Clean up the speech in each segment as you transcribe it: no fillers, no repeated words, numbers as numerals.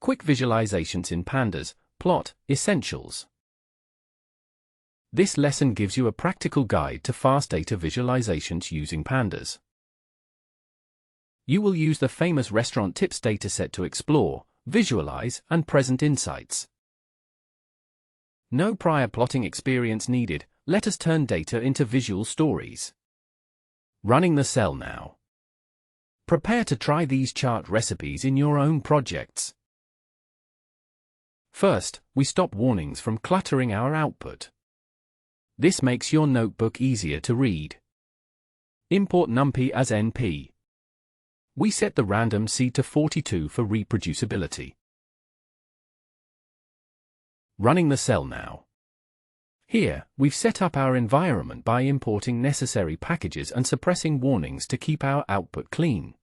Quick visualizations in Pandas Plot Essentials. This lesson gives you a practical guide to fast data visualizations using Pandas. You will use the famous restaurant tips dataset to explore, visualize, and present insights. No prior plotting experience needed. Let us turn data into visual stories. Running the cell now. Prepare to try these chart recipes in your own projects. First, we stop warnings from cluttering our output. This makes your notebook easier to read. Import NumPy as NP. We set the random seed to 42 for reproducibility. Running the cell now. Here, we've set up our environment by importing necessary packages and suppressing warnings to keep our output clean.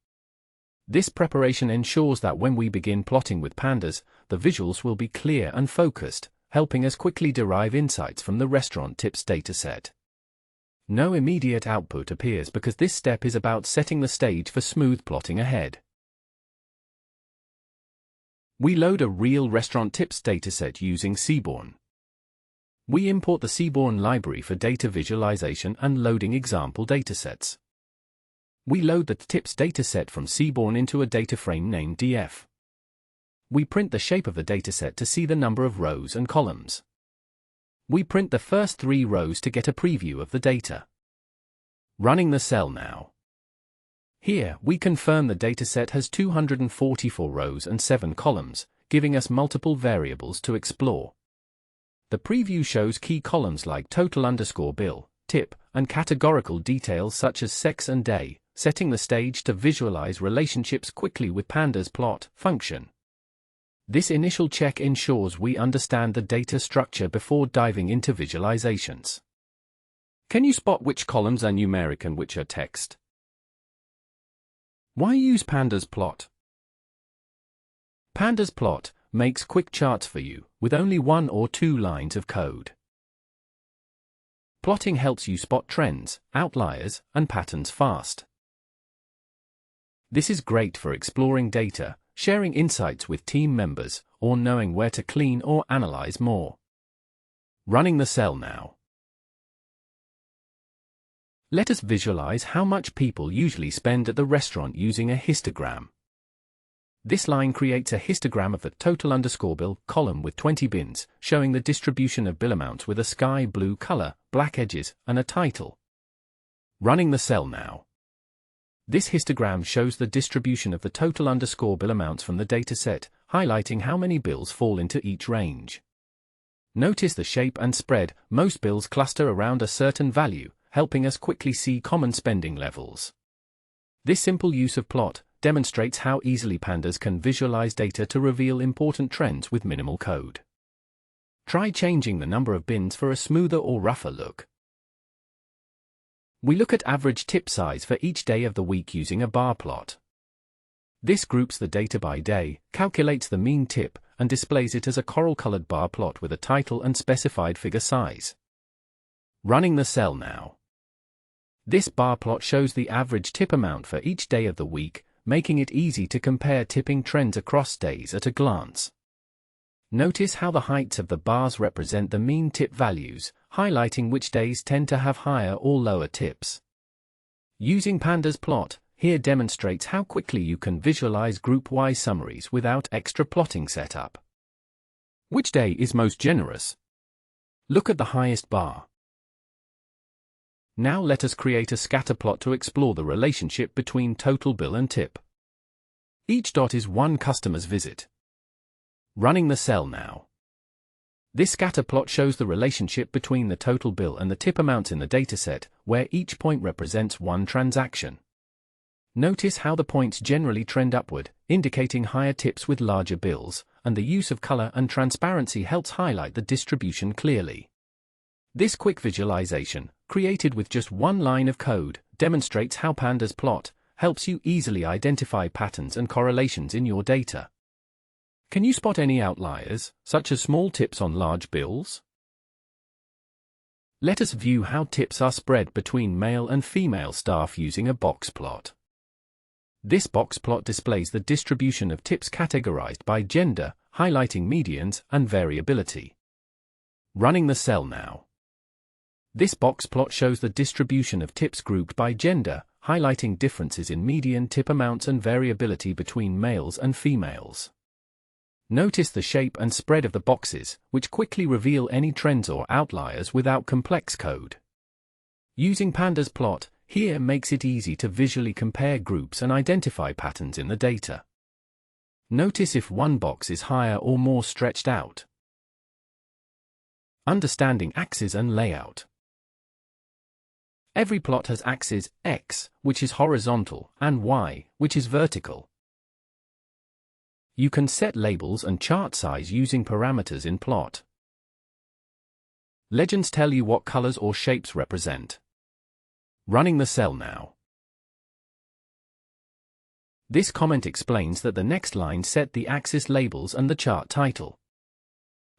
This preparation ensures that when we begin plotting with Pandas, the visuals will be clear and focused, helping us quickly derive insights from the restaurant tips dataset. No immediate output appears because this step is about setting the stage for smooth plotting ahead. We load a real restaurant tips dataset using Seaborn. We import the Seaborn library for data visualization and loading example datasets. We load the tips dataset from Seaborn into a data frame named df. We print the shape of the dataset to see the number of rows and columns. We print the first 3 rows to get a preview of the data. Running the cell now. Here, we confirm the dataset has 244 rows and 7 columns, giving us multiple variables to explore. The preview shows key columns like total_bill, tip, and categorical details such as sex and day, setting the stage to visualize relationships quickly with Pandas Plot function. This initial check ensures we understand the data structure before diving into visualizations. Can you spot which columns are numeric and which are text? Why use Pandas Plot? Pandas Plot makes quick charts for you, with only 1 or 2 lines of code. Plotting helps you spot trends, outliers, and patterns fast. This is great for exploring data, sharing insights with team members, or knowing where to clean or analyze more. Running the cell now. Let us visualize how much people usually spend at the restaurant using a histogram. This line creates a histogram of the total_bill column with 20 bins, showing the distribution of bill amounts with a sky blue color, black edges, and a title. Running the cell now. This histogram shows the distribution of the total_bill amounts from the dataset, highlighting how many bills fall into each range. Notice the shape and spread. Most bills cluster around a certain value, helping us quickly see common spending levels. This simple use of plot demonstrates how easily Pandas can visualize data to reveal important trends with minimal code. Try changing the number of bins for a smoother or rougher look. We look at average tip size for each day of the week using a bar plot. This groups the data by day, calculates the mean tip, and displays it as a coral-colored bar plot with a title and specified figure size. Running the cell now. This bar plot shows the average tip amount for each day of the week, making it easy to compare tipping trends across days at a glance. Notice how the heights of the bars represent the mean tip values, highlighting which days tend to have higher or lower tips. Using Pandas Plot here demonstrates how quickly you can visualize group-wise summaries without extra plotting setup. Which day is most generous? Look at the highest bar. Now let us create a scatter plot to explore the relationship between total bill and tip. Each dot is one customer's visit. Running the cell now. This scatter plot shows the relationship between the total bill and the tip amounts in the dataset, where each point represents one transaction. Notice how the points generally trend upward, indicating higher tips with larger bills, and the use of color and transparency helps highlight the distribution clearly. This quick visualization, created with just 1 line of code, demonstrates how Pandas Plot helps you easily identify patterns and correlations in your data. Can you spot any outliers, such as small tips on large bills? Let us view how tips are spread between male and female staff using a box plot. This box plot displays the distribution of tips categorized by gender, highlighting medians and variability. Running the cell now. This box plot shows the distribution of tips grouped by gender, highlighting differences in median tip amounts and variability between males and females. Notice the shape and spread of the boxes, which quickly reveal any trends or outliers without complex code. Using Pandas Plot here makes it easy to visually compare groups and identify patterns in the data. Notice if one box is higher or more stretched out. Understanding axes and layout. Every plot has axes X, which is horizontal, and Y, which is vertical. You can set labels and chart size using parameters in plot. Legends tell you what colors or shapes represent. Running the cell now. This comment explains that the next line set the axis labels and the chart title.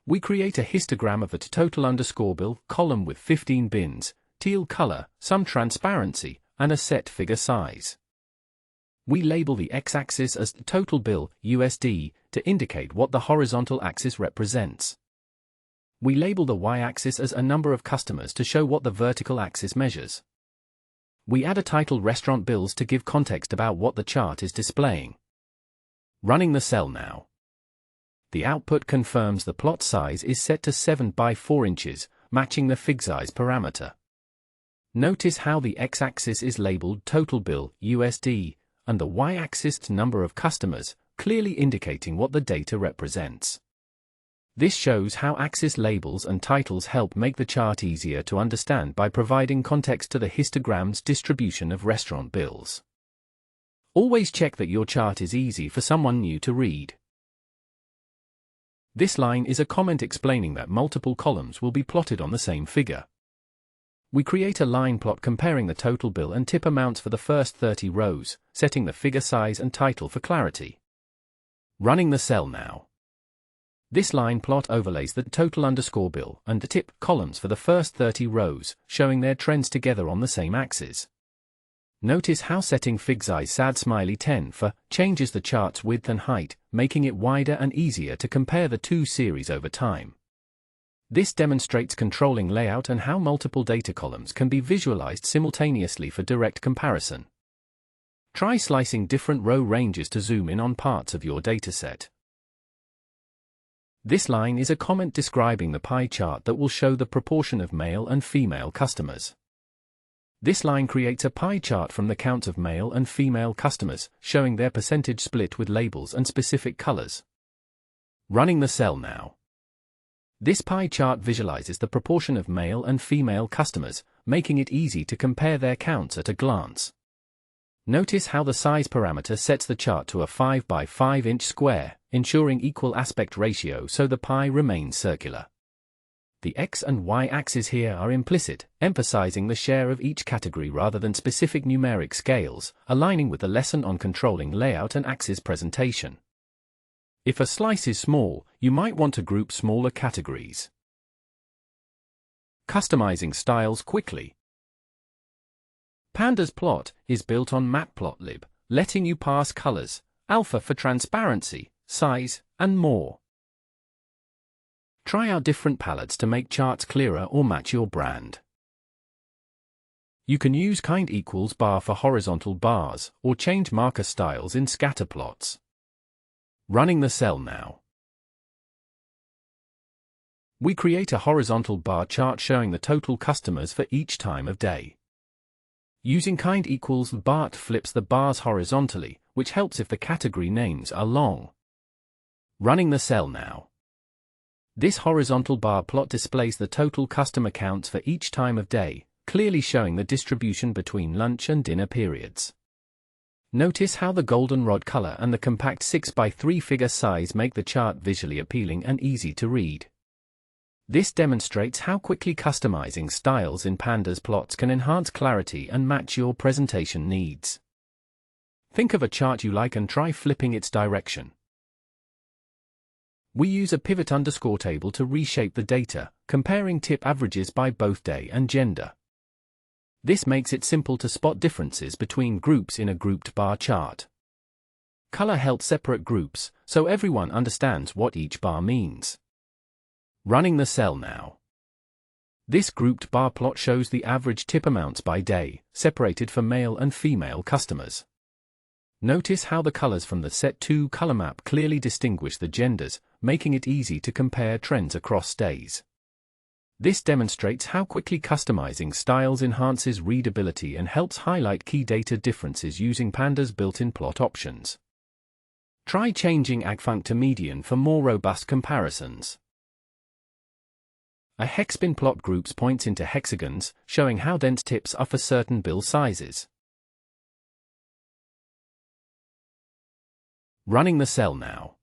We create a histogram of the total_bill column with 15 bins, teal color, some transparency, and a set figure size. We label the x-axis as total bill USD to indicate what the horizontal axis represents. We label the y-axis as a number of customers to show what the vertical axis measures. We add a title restaurant bills to give context about what the chart is displaying. Running the cell now. The output confirms the plot size is set to 7 by 4 inches, matching the fig size parameter. Notice how the x-axis is labeled total bill USD, and the y-axis number of customers, clearly indicating what the data represents. This shows how axis labels and titles help make the chart easier to understand by providing context to the histogram's distribution of restaurant bills. Always check that your chart is easy for someone new to read. This line is a comment explaining that multiple columns will be plotted on the same figure. We create a line plot comparing the total bill and tip amounts for the first 30 rows, setting the figure size and title for clarity. Running the cell now. This line plot overlays the total_bill and the tip columns for the first 30 rows, showing their trends together on the same axis. Notice how setting fig size sad smiley 10 for changes the chart's width and height, making it wider and easier to compare the two series over time. This demonstrates controlling layout and how multiple data columns can be visualized simultaneously for direct comparison. Try slicing different row ranges to zoom in on parts of your dataset. This line is a comment describing the pie chart that will show the proportion of male and female customers. This line creates a pie chart from the count of male and female customers, showing their percentage split with labels and specific colors. Running the cell now. This pie chart visualizes the proportion of male and female customers, making it easy to compare their counts at a glance. Notice how the size parameter sets the chart to a 5 by 5 inch square, ensuring equal aspect ratio so the pie remains circular. The X and Y axes here are implicit, emphasizing the share of each category rather than specific numeric scales, aligning with the lesson on controlling layout and axis presentation. If a slice is small, you might want to group smaller categories. Customizing styles quickly. Pandas Plot is built on Matplotlib, letting you pass colors, alpha for transparency, size, and more. Try out different palettes to make charts clearer or match your brand. You can use bar for horizontal bars, or change marker styles in scatter plots. Running the cell now. We create a horizontal bar chart showing the total customers for each time of day. Using bar flips the bars horizontally, which helps if the category names are long. Running the cell now. This horizontal bar plot displays the total customer counts for each time of day, clearly showing the distribution between lunch and dinner periods. Notice how the goldenrod color and the compact 6 by 3 figure size make the chart visually appealing and easy to read. This demonstrates how quickly customizing styles in Pandas plots can enhance clarity and match your presentation needs. Think of a chart you like and try flipping its direction. We use a pivot_table to reshape the data, comparing tip averages by both day and gender. This makes it simple to spot differences between groups in a grouped bar chart. Color helps separate groups, so everyone understands what each bar means. Running the cell now. This grouped bar plot shows the average tip amounts by day, separated for male and female customers. Notice how the colors from the Set 2 color map clearly distinguish the genders, making it easy to compare trends across days. This demonstrates how quickly customizing styles enhances readability and helps highlight key data differences using Pandas' built-in plot options. Try changing agfunc to median for more robust comparisons. A Hexbin plot groups points into hexagons, showing how dense tips are for certain bill sizes. Running the cell now.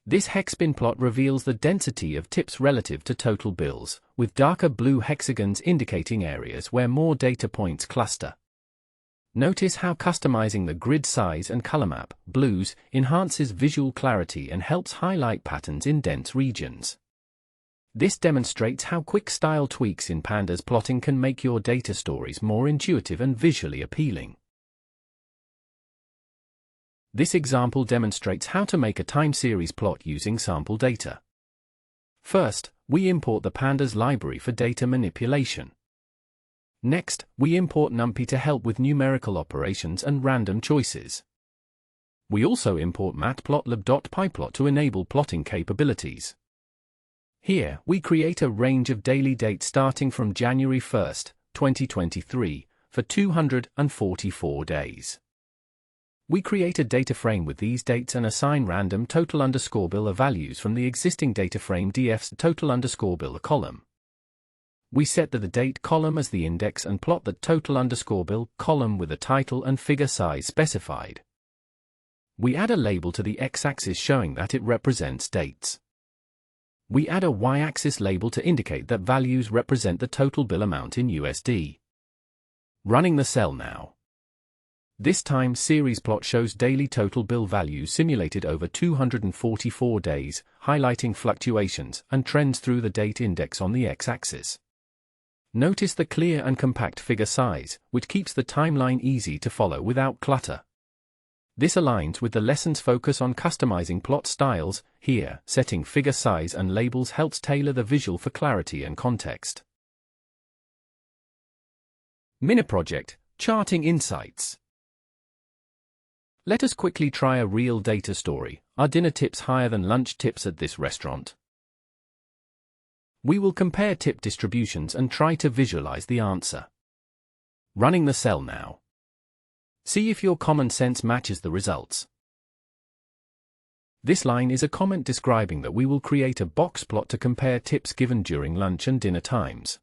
This Hexbin plot reveals the density of tips relative to total bills, with darker blue hexagons indicating areas where more data points cluster. Notice how customizing the grid size and color map, blues, enhances visual clarity and helps highlight patterns in dense regions. This demonstrates how quick style tweaks in Pandas plotting can make your data stories more intuitive and visually appealing. This example demonstrates how to make a time series plot using sample data. First, we import the Pandas library for data manipulation. Next, we import NumPy to help with numerical operations and random choices. We also import matplotlib.pyplot to enable plotting capabilities. Here, we create a range of daily dates starting from January 1, 2023, for 244 days. We create a data frame with these dates and assign random total_bill values from the existing data frame df's total_bill column. We set the date column as the index and plot the total_bill column with a title and figure size specified. We add a label to the x-axis showing that it represents dates. We add a y-axis label to indicate that values represent the total bill amount in USD. Running the cell now. This time series plot shows daily total bill values simulated over 244 days, highlighting fluctuations and trends through the date index on the x-axis. Notice the clear and compact figure size, which keeps the timeline easy to follow without clutter. This aligns with the lesson's focus on customizing plot styles. Here, setting figure size and labels helps tailor the visual for clarity and context. Mini project, charting insights. Let us quickly try a real data story. Are dinner tips higher than lunch tips at this restaurant? We will compare tip distributions and try to visualize the answer. Running the cell now. See if your common sense matches the results. This line is a comment describing that we will create a box plot to compare tips given during lunch and dinner times.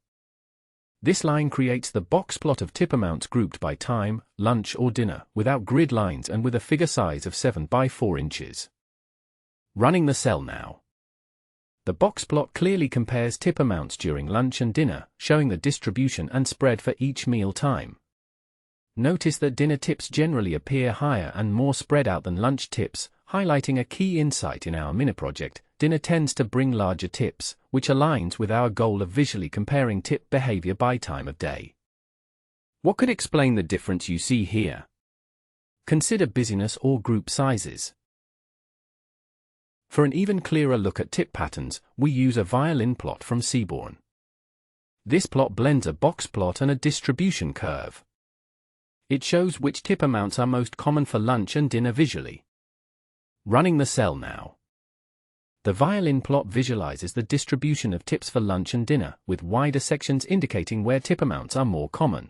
This line creates the box plot of tip amounts grouped by time, lunch or dinner, without grid lines and with a figure size of 7 by 4 inches. Running the cell now. The box plot clearly compares tip amounts during lunch and dinner, showing the distribution and spread for each meal time. Notice that dinner tips generally appear higher and more spread out than lunch tips, highlighting a key insight in our mini project. Dinner tends to bring larger tips, which aligns with our goal of visually comparing tip behavior by time of day. What could explain the difference you see here? Consider busyness or group sizes. For an even clearer look at tip patterns, we use a Violin plot from Seaborn. This plot blends a box plot and a distribution curve. It shows which tip amounts are most common for lunch and dinner visually. Running the cell now. The Violin plot visualizes the distribution of tips for lunch and dinner, with wider sections indicating where tip amounts are more common.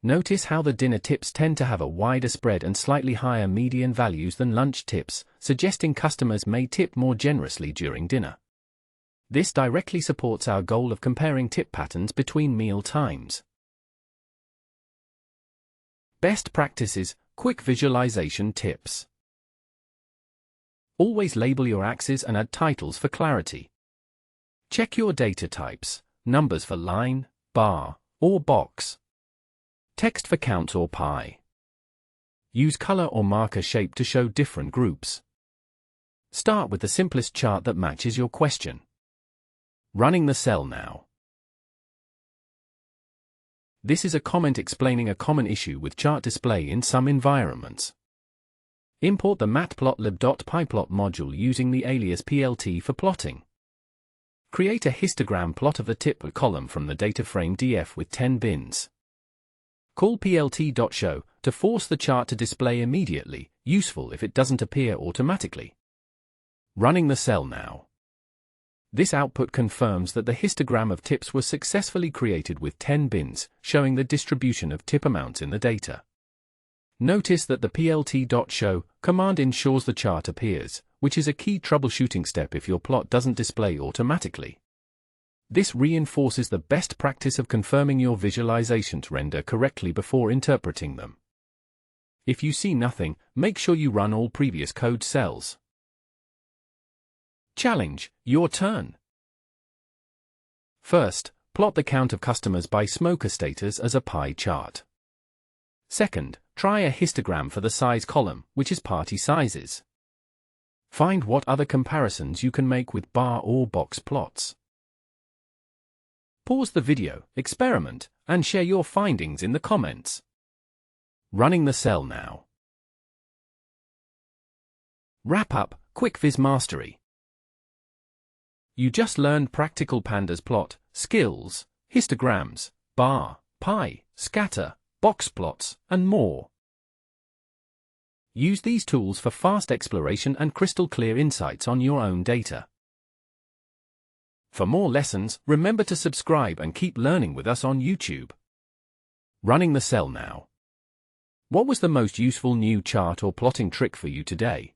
Notice how the dinner tips tend to have a wider spread and slightly higher median values than lunch tips, suggesting customers may tip more generously during dinner. This directly supports our goal of comparing tip patterns between meal times. Best practices, quick visualization tips. Always label your axes and add titles for clarity. Check your data types, numbers for line, bar, or box. Text for count or pie. Use color or marker shape to show different groups. Start with the simplest chart that matches your question. Running the cell now. This is a comment explaining a common issue with chart display in some environments. Import the matplotlib.pyplot module using the alias plt for plotting. Create a histogram plot of the tip column from the data frame df with 10 bins. Call plt.show to force the chart to display immediately, useful if it doesn't appear automatically. Running the cell now. This output confirms that the histogram of tips was successfully created with 10 bins, showing the distribution of tip amounts in the data. Notice that the plt.show command ensures the chart appears, which is a key troubleshooting step if your plot doesn't display automatically. This reinforces the best practice of confirming your visualizations render correctly before interpreting them. If you see nothing, make sure you run all previous code cells. Challenge, your turn. First, plot the count of customers by smoker status as a pie chart. Second, try a histogram for the size column, which is party sizes. Find what other comparisons you can make with bar or box plots. Pause the video, experiment, and share your findings in the comments. Running the cell now. Wrap up, Quick Viz Mastery. You just learned practical pandas plot, skills, histograms, bar, pie, scatter, box plots, and more. Use these tools for fast exploration and crystal clear insights on your own data. For more lessons, remember to subscribe and keep learning with us on YouTube. Running the cell now. What was the most useful new chart or plotting trick for you today?